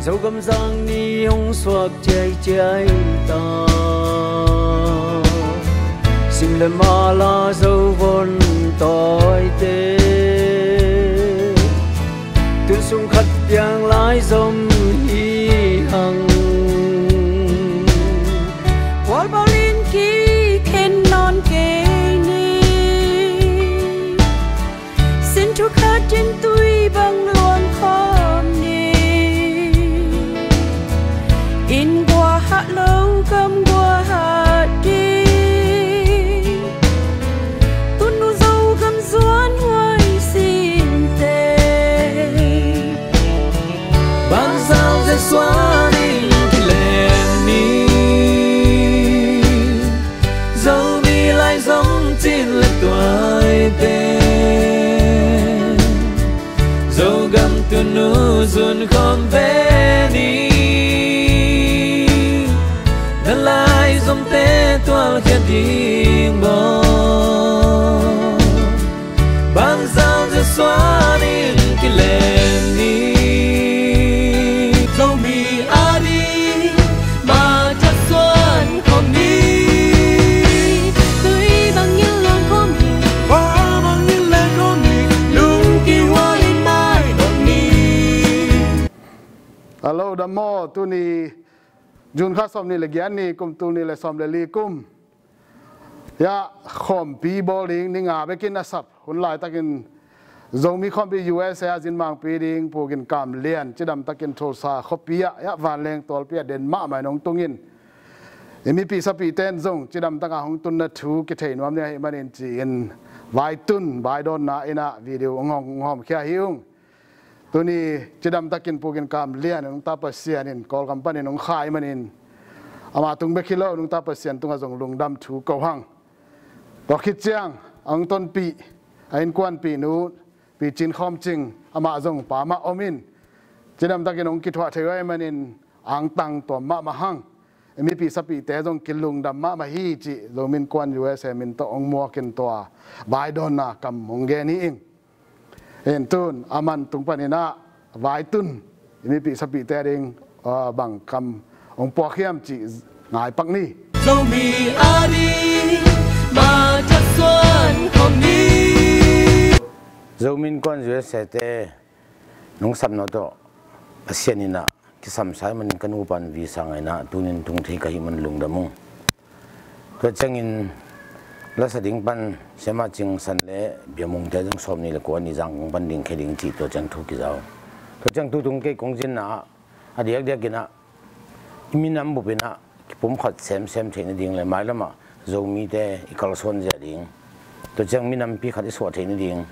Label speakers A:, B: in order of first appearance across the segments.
A: dâu gầm giang ni hong xoạc chạy chạy ta xin lên mà la dâu vốn tội tê tuyên sung khát giang lái dòng hi hằng
B: wal bao linh ký khen non kê ni xin chú khát trên tôi bằng luôn khom ni in qua hạ lâu cầm qua hạ đi tuôn nu dâu cầm doan hoài xin tê
A: ban sao sẽ xóa đi cái lem ni dâu mi lại giống trên lệ tuổi tên dâu gầm tuôn nu dùn không về đi đã lại giống té tua chết điên bò ban sao sẽ xóa đi cái lem ni dâu mi a đi mà chắc xuân không đi
B: tôi bằng những lần không nhìn
A: qua bằng những lần không nhìn lúc kỳ hoa lên mai đón đi
C: Hello, Damo, tu ni Jun kha som ni le gian ni kum tu ni le som le li kum ya khawmpi bowling ni nga bekin asap hun lai takin Zomi khawmpi USA Zinmangpi ding pugin kam lian chidam takin thosa khopia ya van leng tol pia den ma mai nong tungin emi pi sapi ten zong chidam tanga hong tun na thu ki thei nom ne manin chi in Vaidawn na ina video ngom khia hiung tuni chidam takin pugin kam lian nong ta pasian in kol company nong khai manin ama tung bekilo nong ta pasian tunga zong lungdam thu ko hang to khit chiang ang ton pi ain kwan pi nu pi chin khom ching ama zong pa ma omin chidam takin nong kitwa thei manin ang tang to ma hang emi pi sapi te zong kilung dam ma hi chi zomin kwan USA min to ong mo kin to Vaidawn na kam mongge ni ing en tun aman tung panina Vaidawn emi pi sapi te ding bang kam ong po khiam chi ngai pak ni
A: Zomi a đi mà chắc xuân không đi
D: Zomin con dưới xe tê nông sắm nó to asian ina cái sắm sai mình cần upan vì sang ngày na tunin tung thấy cái mình lùng đam mông cái changin là sa ding pan sema ching san le bia mong te jang som ni le ko ni jang ban ding kheling chi to chang thu ki jaw to chang tu tung ke kong jin na adiak dia kina minam bu bina pum khat sem thein ding le mai lama Zomi te ikal son ja ding to chang minam pi khat so thein ding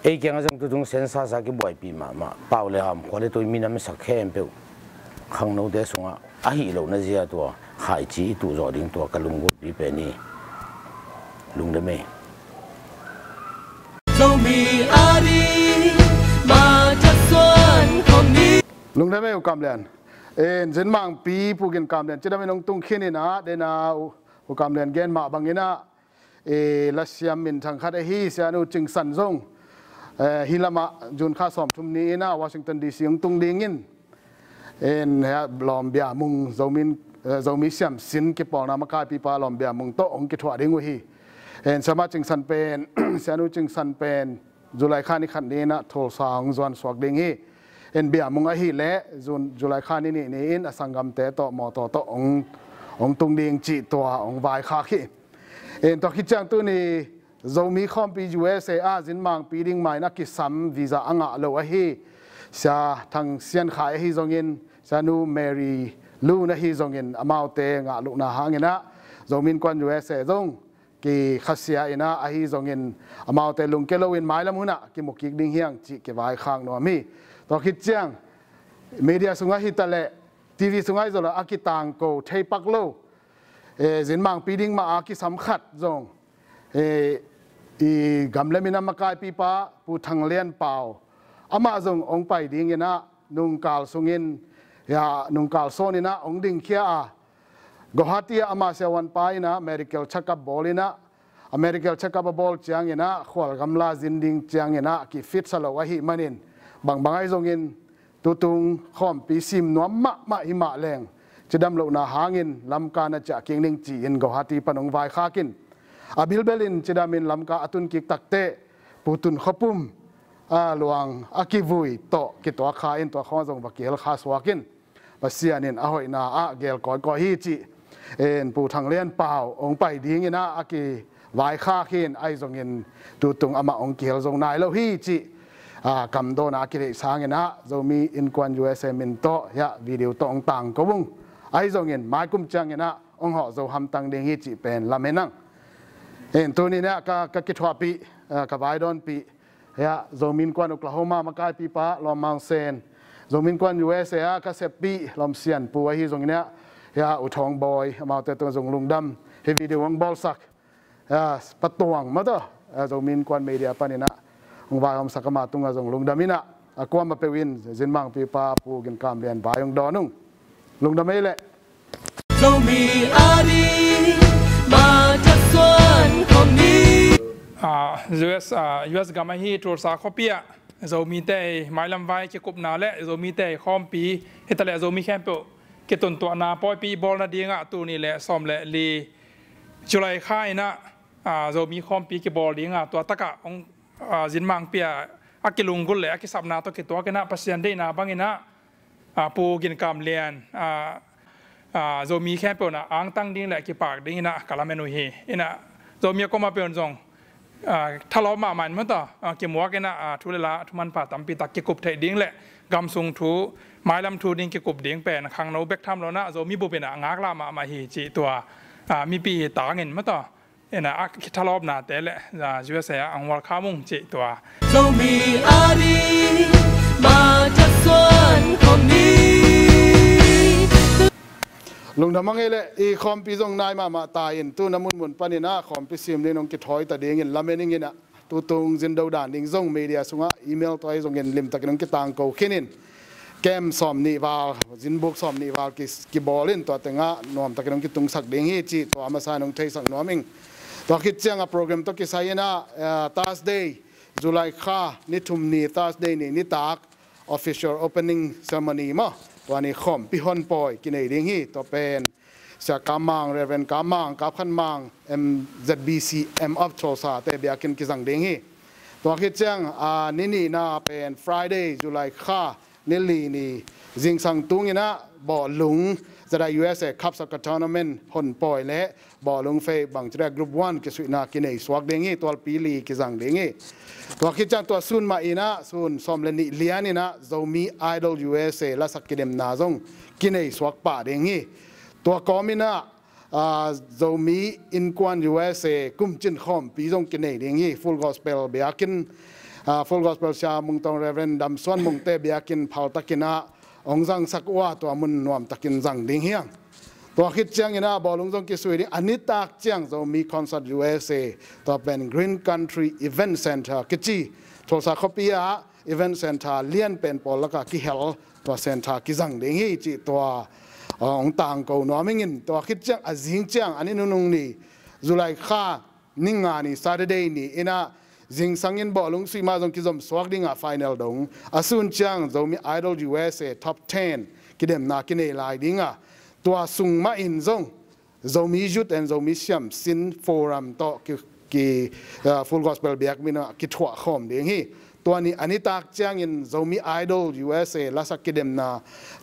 D: ei kyang jang tu tung sen sa sa ki boy pi ma paw le ham ko le to minam sa khem pe khang no de sunga a hi lo na zia to khai chi tu zo ding to kalung go pi pe ni lung de me
A: Zomi a đi mà chắc xuân không đi
C: lung de me kam lian en Zinmangpi pugin kam lian chidam nong tung khin ina dena u kam lian gen ma bangina la siam min thang khat hi sianu ching san zong hilama jun kha som thum ni ina Washington DC ong tung dingin en ha lom bia mung Zomi siam sin ki pawna ma kai pi pa lom bia mung to ong ki thwa ding hi en sama ching san pen sianu ching san pen Julai khani khan ni na thol sang zon swak ding hi en bia mung a hi le Julai khani ni in asangam te to mo to ong tung ding chi to ong vai kha khi en to khi chang tu ni Zomi khawmpi USA Zinmangpi ding mai na ki sam visa anga lo a hi sa thang sian khai hi zongin sanu Mary Lu na hi zongin amaute nga lu na hangina Zomin kwan USA zong ki khasia ina a hi zongin amaute lung kelowin mai lam huna ki mukik ding hiang chi ke vai khang no mi to khit chiang media sunga hi tale TV sungai zola akitang ko thei pak lo Zinmangpi ding ma a ki sam khat zong i gamle mina makai pi pa pu thang lian pau ama zong ong pai ding ina nung kal sungin ya nung kal son ina ong ding khia a Guwahati ama se wan pa ina medical checkup bolina medical checkup bol chiang ina khwal gamla zinding chiang ina ki fit salo wa hi manin bang bangai zongin ตัวตุงข้อมปีซิมนัวมะหิมะแรงจะดำลงนาหางินลำกาณจะเกียงนิงจีอินกอฮาตีปนองไวข้ากินอบิลเบลินจะดามินลำกาอตุนกิกตักเตปูตุนขปุมหลวงอากิวุยโตกิตัวข้าอินตัวข้อส่งบักเกลข้าสวากินภาษาเนี่ยหอยนาเกลก่อนก่อฮีจีปูทางเลียนเปล่าองไปดิ้งนะอากิไวข้ากินไอส่งเงินตัวตุงอามาองเกลส่งนายแล้วฮีจีกำโดนอากิเลสางเงินนะจะมีอินควันยูเอสเอมินโตยะวิดีโอตองต่างก็วงไอส่งเงินไม้กุมจังเงินนะองห่อจะทำตังเดงฮีจีเป็นลำเมนังตัวนี้เนี่ยก็คิดว่าปีกับไวดอนปีจะมีควันโอคลาโฮมามาใกล้ปีป้าลอมมังเซนจะมีควันยูเอสเอก็เซปีลอมเซียนปูไอฮีส่งเนี่ยอุทองบอยมาแต่ตัวส่งลุงดำเฮวิดีโอวังบอลสักปัตตวงมาตัวจะมีควันมีเดียปานินะองวายอมสักมาตุงส่งลุงดำมินะกวนมาเปวินจินมังปีป้าปูกินกามเรียนบายองดอนุ่งลุงดำไม่เละ
A: Zomi adi ma jaswan khawmpi
E: US กำมาฮีตรวจสอบข้อเปียZomiแต่ไม้ลำไว้เกี่ยวกับนาและZomiแต่ข้อมปีเฮตแลZomiแคมเปเกี่ยวกับตัวนาปอยปีบอลนาเดียงอ่ะตัวนี้แหละซ้อมแหละลีจุลัยค่ายนะZomiข้อมปีเกี่ยวกับบอลเดียงอ่ะตัวตะกะองจินมังเปียอากิลุงกุลแหละอากิสับนาตัวเกี่ยวตัวกันนะปัสยันได้นาบางอินะปูกินกามเลียนZomiแคมเปนะอ่างตั้งดิ้งแหละกี่ปากดิ้งนะกะละเมนูเฮอินะZomiก็มาเป็นจงถ้าเรามามันมั้งต่อเกี่ยวมัวกันนะทุเรศทุมันป่าตั้มปีตักเกี่ยวกับไทยดิ้งแหละกำทรงทูไม้ลำทูดิ้งเกี่ยวกับดิ้งเป็นครั้งโนเบกทำแล้วนะZomiบุเป็นงากลามาเฮจีตัวมีปีตาเงินมั้งต่อนะถ้าเราหนาแต่แหละช่วยเสียอังวอลข้ามุงจีตัว
A: Zomi adi ma jaswan khawmpi
C: ลุงทำมังเอเล่อีคอมพิซงนายมาตายอินตัวน้ำมันปานินะคอมพิซิมเลยน้องกิดถอยแต่เด้งเงินลำเองเงินอะตัวตรงจินดาวด่านดิ่งส่งมีเดียส่งอีเมลตัวไอ้ส่งเงินลิมตะกี้น้องกิดต่างกูขึ้นแกมสอมนี่วาลจินบุกสอมนี่วาลกิบอลินตัวแต่งะนอมตะกี้น้องกิดตุงสักเด้งฮีจีตัวอามาซาน้องเทสักนอมิงตัวคิดเจ้าโปรแกรมตัวกิดใส่นะThursday จุลัยค่านิทุมนี่ Thursday นี่นิตาก official opening ceremony มาตัวนี้ขอมพิฮอนปอยกินไอ้เรื่องฮีตัวเป็นจากกามังเรเวนกามังกับขันมัง MZBC M up โชซาแต่เบียกินกิสังเรื่องฮีตัวคิดจังนี่น่าเป็น Friday จุลัยค่านิลีนี่จิงสังตุงนะบ่อหลงจะได้ USA Cup Soccer Tournament ฮอนปอยและบ่อหลงเฟย์บังจะได้ Group 1กิสุนากินไอ้สวกเรื่องฮีตัวปีลีกิสังเรื่องฮีตัวคิดจังตัวซุนมาอีนะซุนสมเลนิเลียนี่นะZomi Idol USA และสักกิเดมนาซงกินไอ้สวกป่าเรื่องฮีตัวกอมินะZomi อินควัน USA กุมจินคอมปีซงกินไอ้เรื่องฮี Full Gospel เบียกินFull Gospel ชามุงตองเรเวนดำส่วนมุงเตเบียกินเผาตะกินะองจังสักว่าตัวมุนนวมตะกินจังเรื่องฮีตัวคิดจังนี่นะบอลลงจงกิสวยนี่อันนี้ตากจังจะมีคอนเสิร์ต USA ตัวเป็น Green Country Event Center กิจีโทรศัพท์คปีย Event Center เลี้ยนเป็นปอลแล้วก็กิเฮลตัวเซ็นเตอร์กิจังเด้งฮีจีตัวองต่างกูนัวไม่เงินตัวคิดจังอาจิงจังอันนี้นุ่งนี่จุลัยค่านิ่งงานี่ Saturday นี่อินะจิงสังเงินบอลลงสุมาจงกิจมสวักดิ่งอ่ะ Final ดงอาสุนจังจะมี Idol USA Top 10กิเดมนากินเอลายดิ่งอ่ะตัวสุงมาอินซงZomiยุดและZomiเชื่อมสินโฟรัมต่อกี่Full Gospelเบียกมินะกิถั่วขอมเดียงฮีตัวนี้อันนี้ตากจ้างอินZomi Idol USA และสักกิเดมนา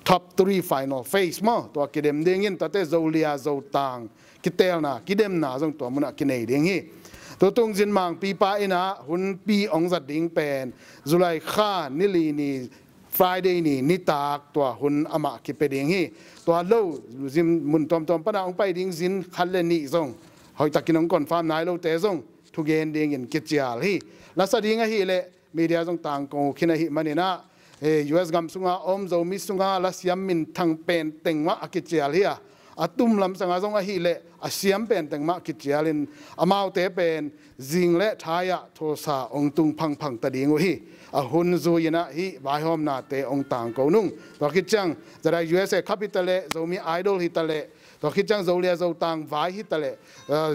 C: Top 3 Final Phase มาตัวกิเดมเดียงอินตัวเตโซเลียโซตังกิเตลนากิเดมนาซงตัวมันกินเอเดียงฮีตัวตรงจินมังปีป้าอินะหุ่นปีองจัดดิ่งเป็นจุลัยค่านิลีนีFriday นี่นิตากตัวหุ่นอามาคิเปดิ่งฮีตัวเล่าจิมมุนตอมปนาองไปดิ่งจินคันเลนี่ซงหอยตะกินองก่อนฟาร์มนายเล่าเตะซงทุกเย็นดิ่งยินกิจยาลฮีลักษณะดิ่งฮีเล่มีเดียซงต่างกงขินฮีมันนี่นะUS กัมสุงาอมโซมิสุงาลัสยามินทั้งเป็นเต็งวะกิจยาลฮีอะตุมลำสังอาซงฮีเล่อาเซียมเป็นเต็งวะกิจยาลินอามาเตเป็นจิงเล่ทายะโทสาองตุงพังตะดิ่งวะฮีหุ่นซูยนะฮีบายฮอมนาเตองต่างกูนุ่งตัวคิดจังจะได้ USA Capital Zomi Idol ฮิตาเลตัวคิดจังโซเลียโซตังวายฮิตาเล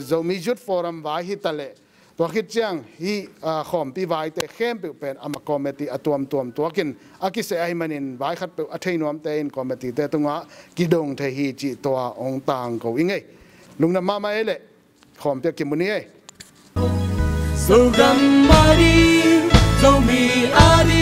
C: Zomi Youth Forumวายฮิตาเล ตัวคิดจังฮีขอมปีไว้แต่เข้มเป็นอามคอมเมตีตัวกินอากิเสไอมันอินไว้ขัดเป็นอัธยนวมแต่อินคอมเมตีแต่ตรงว่ากิดงเทฮีจีตัวองต่างเขาอิงไงลุงน้ำมาเอเล่ขอมเปียกิมบุนี
A: Zomi adi